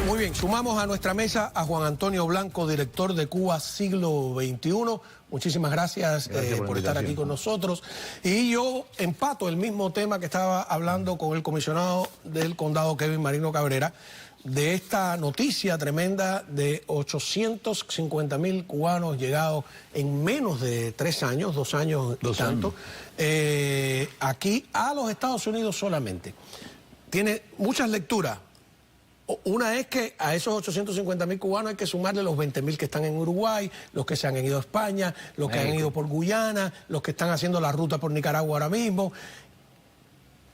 Muy bien, sumamos a nuestra mesa a Juan Antonio Blanco, director de Cuba Siglo XXI. Muchísimas gracias por estar aquí con nosotros. Y yo empato el mismo tema que estaba hablando con el comisionado del condado, Kevin Marino Cabrera, de esta noticia tremenda de 850.000 cubanos llegados en menos de 3 años, 2 años y tanto, aquí a los Estados Unidos solamente. Tiene muchas lecturas. Una es que a esos 850.000 cubanos hay que sumarle los 20.000 que están en Uruguay, los que se han ido a España, los que han ido por Guyana, los que están haciendo la ruta por Nicaragua ahora mismo.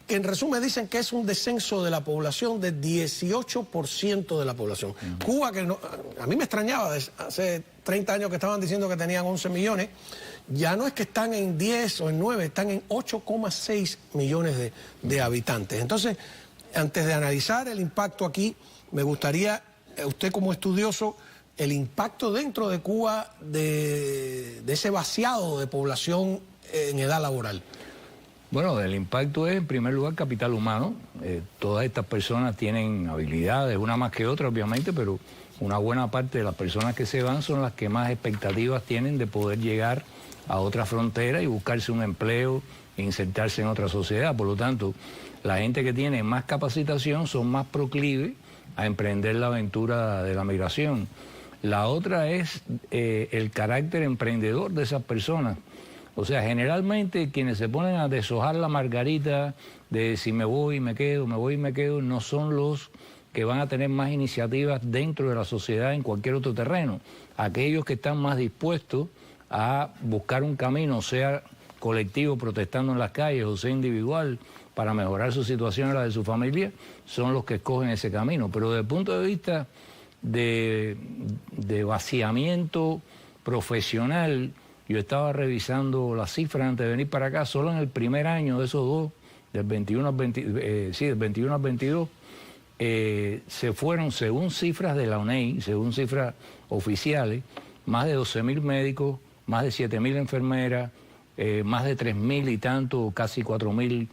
Que en resumen dicen que es un descenso de la población de 18% de la población. Cuba, que no, a mí me extrañaba, hace 30 años que estaban diciendo que tenían 11 millones, ya no es que están en 10 o en 9, están en 8,6 millones de habitantes. Entonces, antes de analizar el impacto aquí, me gustaría, usted como estudioso, el impacto dentro de Cuba de ese vaciado de población en edad laboral. Bueno, el impacto es, en primer lugar, capital humano. Todas estas personas tienen habilidades, una más que otra, obviamente, pero una buena parte de las personas que se van son las que más expectativas tienen de poder llegar a otra frontera y buscarse un empleo e insertarse en otra sociedad. Por lo tanto, la gente que tiene más capacitación son más proclives a emprender la aventura de la migración. La otra es el carácter emprendedor de esas personas. O sea, generalmente quienes se ponen a deshojar la margarita de si me voy y me quedo, me voy y me quedo, no son los que van a tener más iniciativas dentro de la sociedad en cualquier otro terreno. Aquellos que están más dispuestos a buscar un camino, sea colectivo protestando en las calles o sea individual, para mejorar su situación y la de su familia, son los que escogen ese camino. Pero desde el punto de vista de vaciamiento profesional, yo estaba revisando las cifras antes de venir para acá, solo en el primer año de esos dos, del 21 al 22, se fueron, según cifras de la UNEI, según cifras oficiales, más de 12.000 médicos, más de 7.000 enfermeras, más de 3.000 y tanto, casi 4.000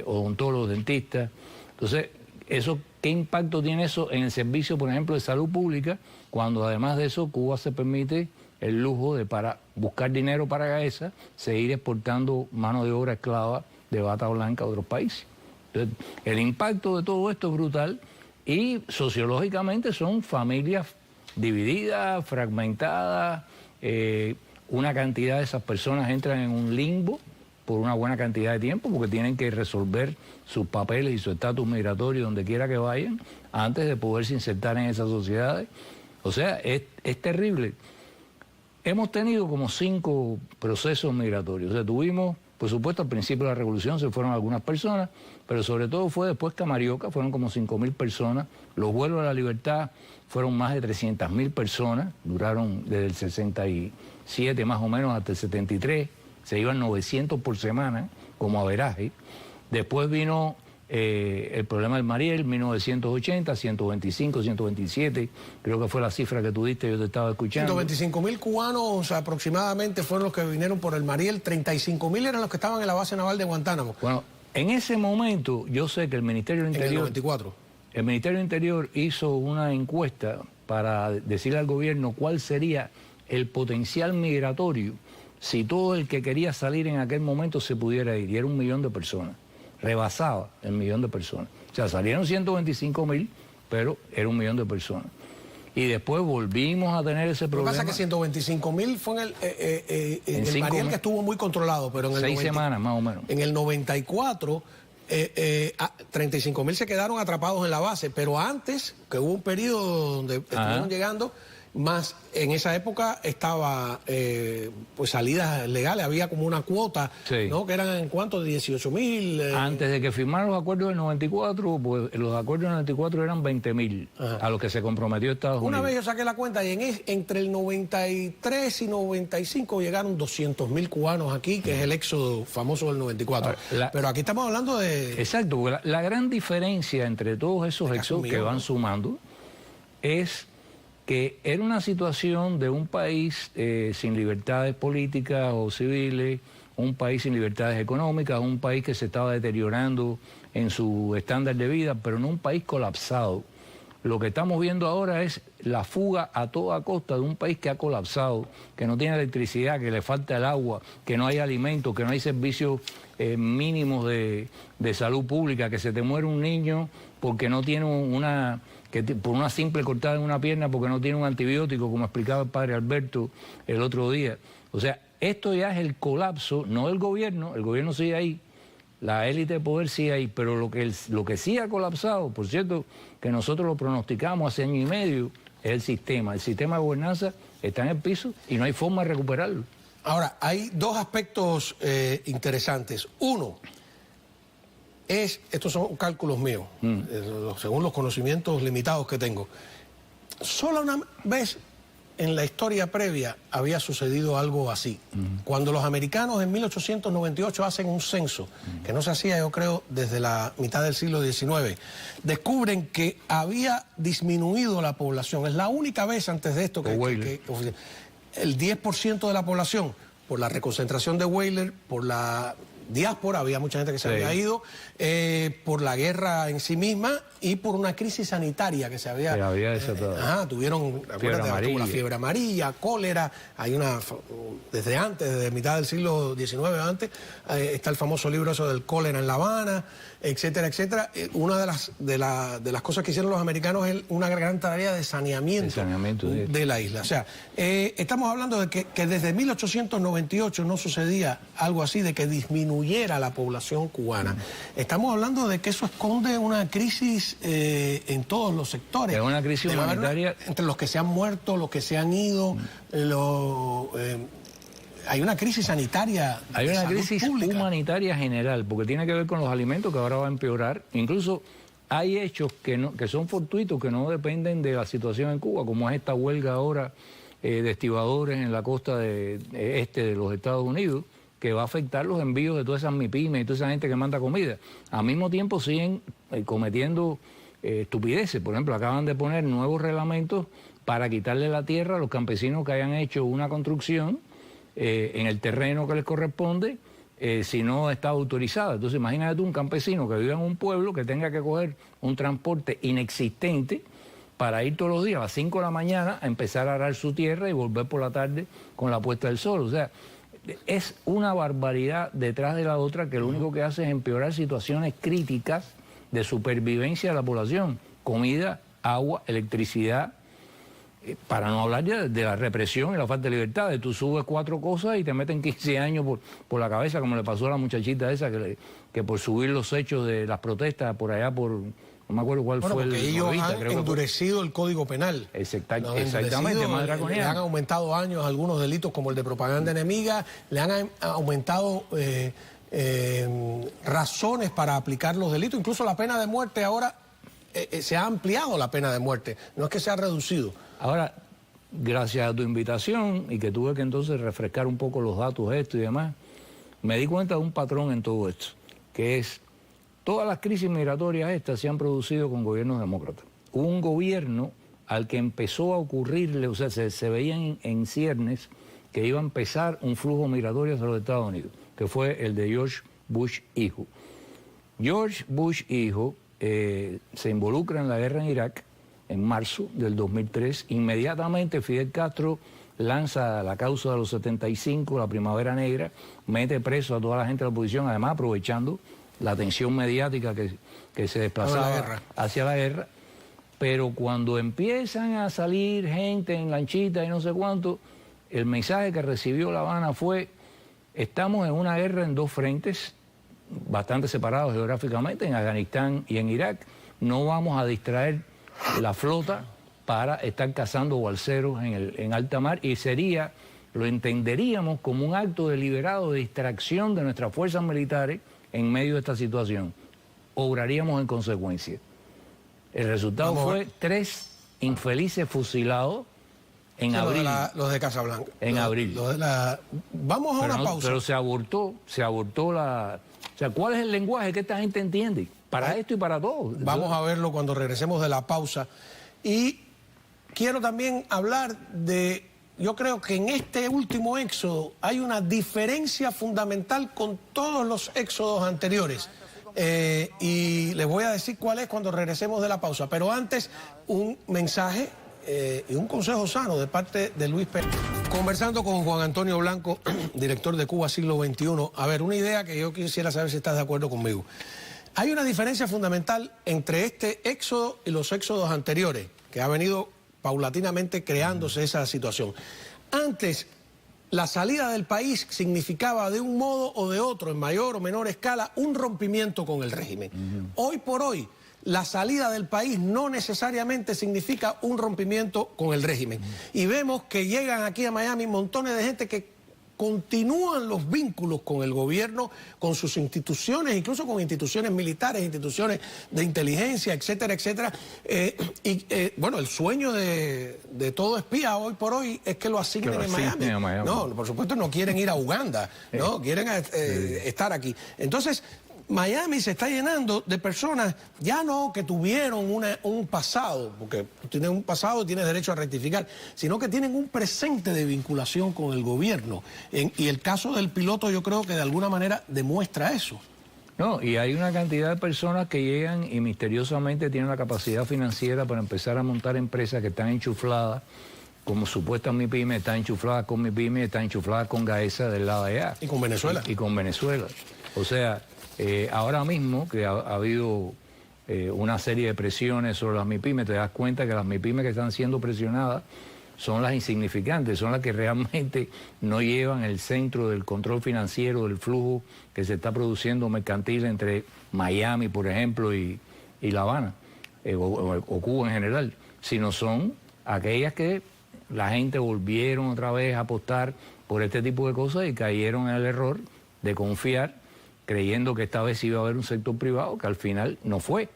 odontólogos, dentistas. Entonces, ¿qué impacto tiene eso en el servicio, por ejemplo, de salud pública, cuando además de eso Cuba se permite el lujo de, para buscar dinero para esa, seguir exportando mano de obra esclava de bata blanca a otros países? Entonces, el impacto de todo esto es brutal y sociológicamente son familias divididas, fragmentadas. Una cantidad de esas personas entran en un limbo por una buena cantidad de tiempo porque tienen que resolver sus papeles y su estatus migratorio donde quiera que vayan antes de poderse insertar en esas sociedades. O sea, es terrible. Hemos tenido como 5 procesos migratorios. O sea, tuvimos, por supuesto, al principio de la revolución se fueron algunas personas, pero sobre todo fue después Camarioca, fueron como 5.000 personas. Los vuelos a la libertad fueron más de 300.000 personas, duraron desde el 67 más o menos hasta el 73, se iban 900 por semana como averaje. Después vino el problema del Mariel, 1980, 125, 127, creo que fue la cifra que tú diste, yo te estaba escuchando. 125.000 cubanos aproximadamente fueron los que vinieron por el Mariel, 35.000 eran los que estaban en la base naval de Guantánamo. Bueno, en ese momento yo sé que el Ministerio del Interior... En el 94. El Ministerio del Interior hizo una encuesta para decirle al gobierno cuál sería el potencial migratorio si todo el que quería salir en aquel momento se pudiera ir, y era 1 millón de personas. Rebasaba el 1 millón de personas. O sea, salieron 125.000, pero era 1 millón de personas. Y después volvimos a tener ese problema. Lo que pasa es que 125.000 fue en el Mariel, que estuvo muy controlado, pero en el 6 semanas más o menos. En el 94, 35.000 se quedaron atrapados en la base, pero antes, que hubo un periodo donde estuvieron llegando, más en esa época estaba pues salidas legales, había como una cuota, sí, ¿no? Que eran en cuánto, 18.000. Antes de que firmaran los acuerdos del 94, pues los acuerdos del 94 eran 20.000 a los que se comprometió Estados Unidos. Una vez yo saqué la cuenta y entre el 93 y 95 llegaron 200.000 cubanos aquí, que es el éxodo famoso del 94. Pero aquí estamos hablando de... Exacto, porque la gran diferencia entre todos esos éxodos que van sumando es que era una situación de un país sin libertades políticas o civiles, un país sin libertades económicas, un país que se estaba deteriorando en su estándar de vida, pero no un país colapsado. Lo que estamos viendo ahora es la fuga a toda costa de un país que ha colapsado, que no tiene electricidad, que le falta el agua, que no hay alimentos, que no hay servicios mínimos de salud pública, que se te muere un niño porque no tiene por una simple cortada en una pierna, porque no tiene un antibiótico, como explicaba el padre Alberto el otro día. O sea, esto ya es el colapso, no del gobierno, el gobierno sigue ahí, la élite de poder sigue ahí, pero lo que sí ha colapsado, por cierto, que nosotros lo pronosticamos hace año y medio, es el sistema. El sistema de gobernanza está en el piso y no hay forma de recuperarlo. Ahora, hay dos aspectos interesantes. Uno, estos son cálculos míos, según los conocimientos limitados que tengo. Solo una vez en la historia previa había sucedido algo así. Cuando los americanos en 1898 hacen un censo, que no se hacía, yo creo, desde la mitad del siglo XIX, descubren que había disminuido la población. Es la única vez antes de esto que el 10% de la población, por la reconcentración de Weyler, por la diáspora, había mucha gente que se había ido, por la guerra en sí misma y por una crisis sanitaria que se había desatado. Tuvieron la fiebre amarilla, cólera, hay desde antes, desde mitad del siglo XIX antes, está el famoso libro eso del cólera en La Habana, etcétera, etcétera. Una de las cosas que hicieron los americanos es una gran tarea de saneamiento de la isla. O sea, estamos hablando de que desde 1898 no sucedía algo así, de que disminuyera la población cubana. Estamos hablando de que eso esconde una crisis en todos los sectores. Es una crisis humanitaria. Entre los que se han muerto, los que se han ido, hay una crisis sanitaria. Hay una crisis humanitaria general, porque tiene que ver con los alimentos, que ahora va a empeorar. Incluso hay hechos que son fortuitos, que no dependen de la situación en Cuba, como es esta huelga ahora de estibadores en la costa este de los Estados Unidos, que va a afectar los envíos de todas esas MIPYMES y toda esa gente que manda comida. Al mismo tiempo siguen cometiendo estupideces. Por ejemplo, acaban de poner nuevos reglamentos para quitarle la tierra a los campesinos que hayan hecho una construcción en el terreno que les corresponde, si no está autorizada. Entonces imagínate tú un campesino que vive en un pueblo que tenga que coger un transporte inexistente para ir todos los días a las 5 de la mañana a empezar a arar su tierra y volver por la tarde con la puesta del sol. O sea, es una barbaridad detrás de la otra que lo único que hace es empeorar situaciones críticas de supervivencia de la población. Comida, agua, electricidad, para no hablar ya de la represión y la falta de libertad. Tú subes 4 cosas y te meten 15 años por la cabeza, como le pasó a la muchachita esa que por subir los hechos de las protestas por allá por... No me acuerdo cuál fue porque ellos han endurecido el Código Penal. Exactamente, más draconiano. Le han aumentado años algunos delitos como el de propaganda enemiga, le han aumentado razones para aplicar los delitos. Incluso la pena de muerte ahora se ha ampliado la pena de muerte, no es que se ha reducido. Ahora, gracias a tu invitación y que tuve que entonces refrescar un poco los datos y demás, me di cuenta de un patrón en todo esto, que es... Todas las crisis migratorias estas se han producido con gobiernos demócratas. Hubo un gobierno al que empezó a ocurrirle, o sea, se veían en ciernes que iba a empezar un flujo migratorio hacia los Estados Unidos, que fue el de George Bush hijo. George Bush hijo se involucra en la guerra en Irak en marzo del 2003. Inmediatamente Fidel Castro lanza la causa de los 75, la Primavera Negra, mete preso a toda la gente de la oposición, además aprovechando la atención mediática que se desplazaba hacia la guerra, pero cuando empiezan a salir gente en lanchita y no sé cuánto, el mensaje que recibió La Habana fue: estamos en una guerra en 2 frentes, bastante separados geográficamente, en Afganistán y en Irak, no vamos a distraer la flota para estar cazando balseros en alta mar, y lo entenderíamos como un acto deliberado de distracción de nuestras fuerzas militares en medio de esta situación. Obraríamos en consecuencia. El resultado fue 3 infelices fusilados en abril. Los de Casablanca. En abril. Vamos a una pausa. Pero se abortó la... O sea, ¿cuál es el lenguaje que esta gente entiende? Para esto y para todo. Vamos a verlo cuando regresemos de la pausa. Y quiero también hablar de... Yo creo que en este último éxodo hay una diferencia fundamental con todos los éxodos anteriores. y les voy a decir cuál es cuando regresemos de la pausa. Pero antes, un mensaje y un consejo sano de parte de Luis Pérez. Conversando con Juan Antonio Blanco, director de Cuba Siglo XXI. A ver, una idea que yo quisiera saber si estás de acuerdo conmigo. Hay una diferencia fundamental entre este éxodo y los éxodos anteriores, que ha venido paulatinamente creándose esa situación. Antes, la salida del país significaba de un modo o de otro, en mayor o menor escala, un rompimiento con el régimen. Hoy por hoy, la salida del país no necesariamente significa un rompimiento con el régimen. Y vemos que llegan aquí a Miami montones de gente que continúan los vínculos con el gobierno, con sus instituciones, incluso con instituciones militares, instituciones de inteligencia, etcétera, etcétera. Bueno, el sueño de todo espía hoy por hoy es que lo asignen en Miami. No, por supuesto no quieren ir a Uganda, no, quieren estar aquí. Entonces, Miami se está llenando de personas, ya no que tuvieron un pasado, porque tú tienes un pasado y tienes derecho a rectificar, sino que tienen un presente de vinculación con el gobierno. Y el caso del piloto yo creo que de alguna manera demuestra eso. No, y hay una cantidad de personas que llegan y misteriosamente tienen la capacidad financiera para empezar a montar empresas que están enchufladas, como supuesta MIPYME, está enchuflada con MIPYME, está enchuflada con Gaesa del lado de allá. Y con Venezuela. Y con Venezuela. O sea, ahora mismo que ha habido una serie de presiones sobre las MIPYME, te das cuenta que las MIPYME que están siendo presionadas son las insignificantes, son las que realmente no llevan el centro del control financiero, del flujo que se está produciendo mercantil entre Miami, por ejemplo, y La Habana, o Cuba en general, sino son aquellas que la gente volvieron otra vez a apostar por este tipo de cosas y cayeron en el error de confiar, creyendo que esta vez iba a haber un sector privado, que al final no fue,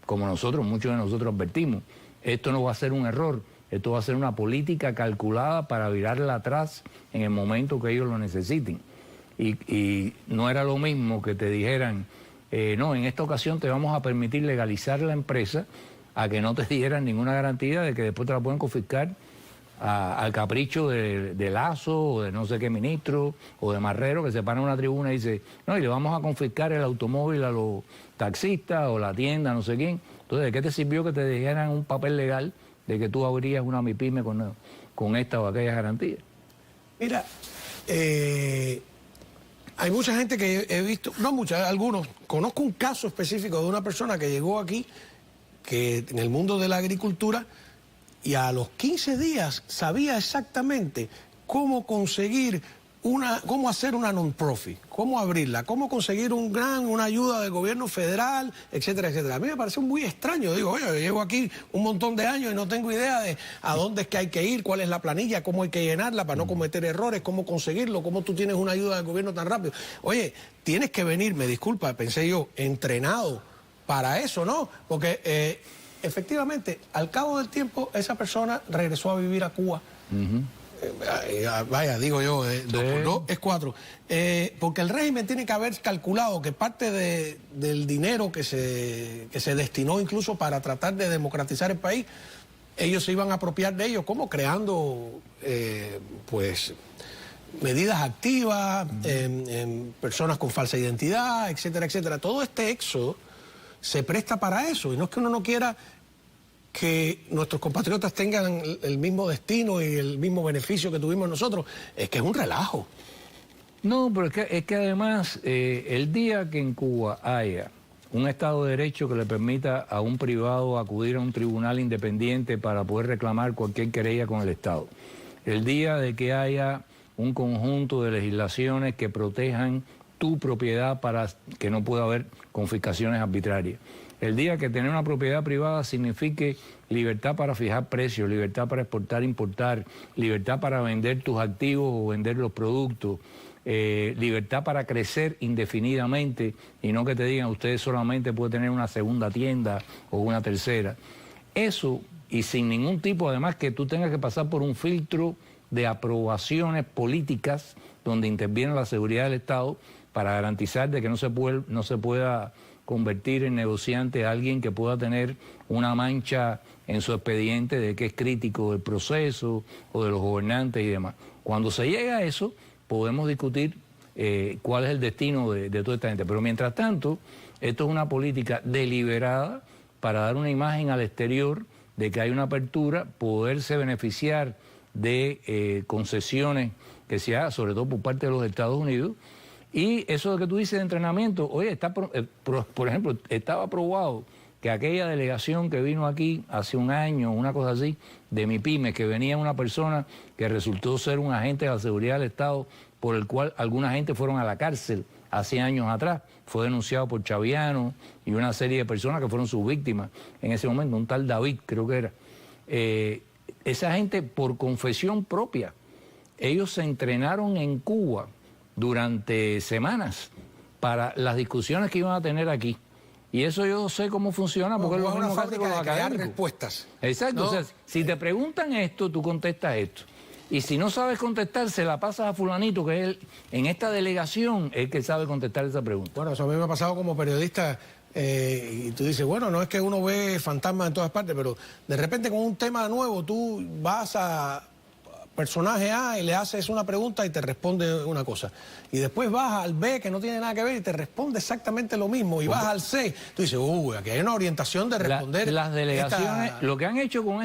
como muchos de nosotros advertimos. Esto no va a ser un error, esto va a ser una política calculada para virarla atrás en el momento que ellos lo necesiten. Y no era lo mismo que te dijeran, no, en esta ocasión te vamos a permitir legalizar la empresa, a que no te dieran ninguna garantía de que después te la pueden confiscar al capricho de Lazo o de no sé qué ministro o de Marrero, que se para en una tribuna y dice, no, y le vamos a confiscar el automóvil a los taxistas o la tienda, no sé quién. Entonces, ¿de qué te sirvió que te dijeran un papel legal de que tú abrías una MIPYME con esta o aquella garantía? Mira, hay mucha gente que he visto, no mucha, algunos, conozco un caso específico de una persona que llegó aquí, que en el mundo de la agricultura, y a los 15 días sabía exactamente cómo conseguir cómo hacer una non-profit, cómo abrirla, cómo conseguir una ayuda del gobierno federal, etcétera, etcétera. A mí me parece muy extraño. Digo, oye, yo llevo aquí un montón de años y no tengo idea de a dónde es que hay que ir, cuál es la planilla, cómo hay que llenarla para no cometer errores, cómo conseguirlo, cómo tú tienes una ayuda del gobierno tan rápido. Oye, tienes que venir, me disculpa, pensé yo, entrenado para eso, ¿no? Porque efectivamente, al cabo del tiempo, esa persona regresó a vivir a Cuba. Vaya, digo yo, 2 por 2 es 4. Porque el régimen tiene que haber calculado que parte del dinero que se destinó incluso para tratar de democratizar el país, ellos se iban a apropiar de ellos, como creando, pues, medidas activas, personas con falsa identidad, etcétera, etcétera. Todo este éxodo se presta para eso, y no es que uno no quiera que nuestros compatriotas tengan el mismo destino y el mismo beneficio que tuvimos nosotros, es que es un relajo. No, pero es que además el día que en Cuba haya un Estado de Derecho que le permita a un privado acudir a un tribunal independiente para poder reclamar cualquier querella con el Estado, el día de que haya un conjunto de legislaciones que protejan tu propiedad para que no pueda haber confiscaciones arbitrarias. El día que tener una propiedad privada signifique libertad para fijar precios, libertad para exportar, importar, libertad para vender tus activos o vender los productos, libertad para crecer indefinidamente y no que te digan usted solamente puede tener una segunda tienda o una tercera. Eso, y sin ningún tipo, además que tú tengas que pasar por un filtro de aprobaciones políticas donde interviene la seguridad del Estado para garantizar de que no se pueda convertir en negociante a alguien que pueda tener una mancha en su expediente de que es crítico del proceso o de los gobernantes y demás. Cuando se llega a eso, podemos discutir cuál es el destino de toda esta gente. Pero mientras tanto, Esto es una política deliberada para dar una imagen al exterior de que hay una apertura, poderse beneficiar de concesiones que se hagan, sobre todo por parte de los Estados Unidos. Y eso que tú dices de entrenamiento, oye, por ejemplo, estaba aprobado que aquella delegación que vino aquí hace un año, una cosa así, de MIPYME, que venía una persona que resultó ser un agente de la seguridad del Estado, por el cual alguna gente fueron a la cárcel hace años atrás, fue denunciado por Chaviano y una serie de personas que fueron sus víctimas en ese momento, un tal David creo que era. Esa gente, por confesión propia, ellos se entrenaron en Cuba durante semanas para las discusiones que iban a tener aquí. Y eso yo sé cómo funciona, porque es lo mismo que hace con los académicos. Respuestas. Exacto, ¿no? O sea, si te preguntan esto, tú contestas esto. Y si no sabes contestar, se la pasas a fulanito, que es en esta delegación el que sabe contestar esa pregunta. Bueno, eso a mí me ha pasado como periodista, y tú dices, bueno, no es que uno ve fantasmas en todas partes, pero de repente con un tema nuevo tú vas a personaje A y le haces una pregunta y te responde una cosa. Y después vas al B, que no tiene nada que ver, y te responde exactamente lo mismo. Y vas al C, tú dices, aquí hay una orientación de responder. Las delegaciones, lo que han hecho con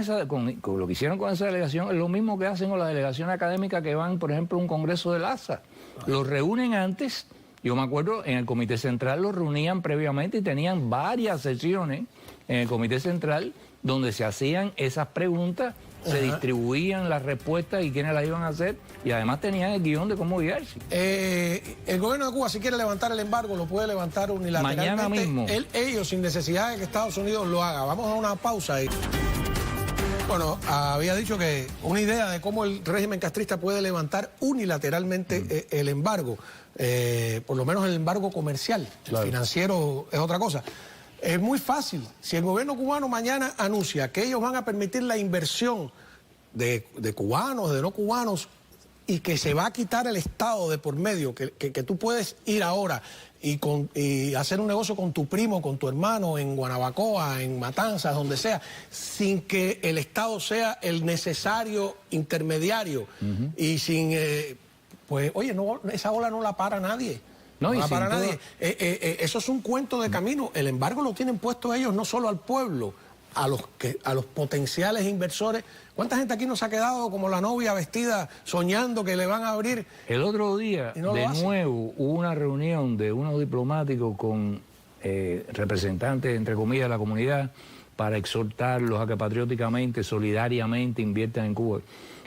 lo que hicieron con esa delegación es lo mismo que hacen con las delegaciones académicas que van, por ejemplo, a un congreso del ASA. Los reúnen antes. Yo me acuerdo, en el Comité Central los reunían previamente y tenían varias sesiones en el Comité Central donde se hacían esas preguntas, se distribuían las respuestas y quiénes las iban a hacer, y además tenían el guión de cómo guiarse. El gobierno de Cuba, si quiere levantar el embargo, lo puede levantar unilateralmente. Mañana mismo. Ellos, sin necesidad de que Estados Unidos lo haga. Vamos a una pausa ahí. Bueno, había dicho que una idea de cómo el régimen castrista puede levantar unilateralmente el embargo, por lo menos el embargo comercial, claro. El financiero es otra cosa. Es muy fácil. Si el gobierno cubano mañana anuncia que ellos van a permitir la inversión de cubanos, de no cubanos, y que se va a quitar el Estado de por medio, que tú puedes ir ahora y hacer un negocio con tu primo, con tu hermano, en Guanabacoa, en Matanzas, donde sea, sin que el Estado sea el necesario intermediario y sin... pues, oye, no, esa ola no la para nadie. No para nadie. Eso es un cuento de camino. El embargo lo tienen puesto ellos no solo al pueblo, a los potenciales inversores. ¿Cuánta gente aquí nos ha quedado como la novia vestida soñando que le van a abrir? El otro día, de nuevo, hubo una reunión de unos diplomáticos con representantes, entre comillas, de la comunidad, para exhortarlos a que patrióticamente, solidariamente inviertan en Cuba.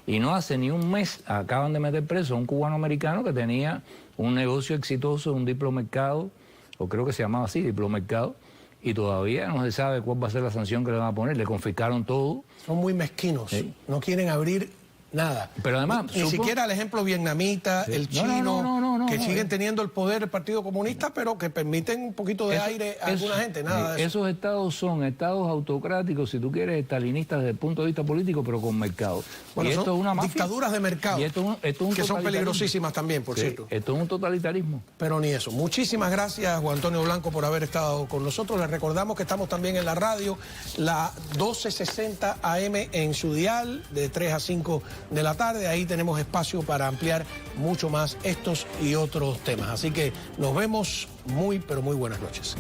Y no hace ni un mes acaban de meter preso a un cubano-americano que tenía un negocio exitoso, un diplomercado, o creo que se llamaba así, diplomercado, y todavía no se sabe cuál va a ser la sanción que le van a poner. Le confiscaron todo. Son muy mezquinos, ¿sí? No quieren abrir nada. Pero además... Ni siquiera el ejemplo vietnamita, sí. El chino, que siguen teniendo el poder el Partido Comunista, pero que permiten un poquito de aire a alguna gente, nada de eso. Esos estados son estados autocráticos, si tú quieres, estalinistas desde el punto de vista político, pero con mercado. Bueno, y esto es una mafia. Dictaduras de mercado, y esto es un que son peligrosísimas también, por cierto. Esto es un totalitarismo. Pero ni eso. Muchísimas gracias, Juan Antonio Blanco, por haber estado con nosotros. Les recordamos que estamos también en la radio, la 1260 AM en su dial, de 3 a 5 de la tarde. Ahí tenemos espacio para ampliar mucho más estos y otros temas. Así que nos vemos muy, pero muy buenas noches.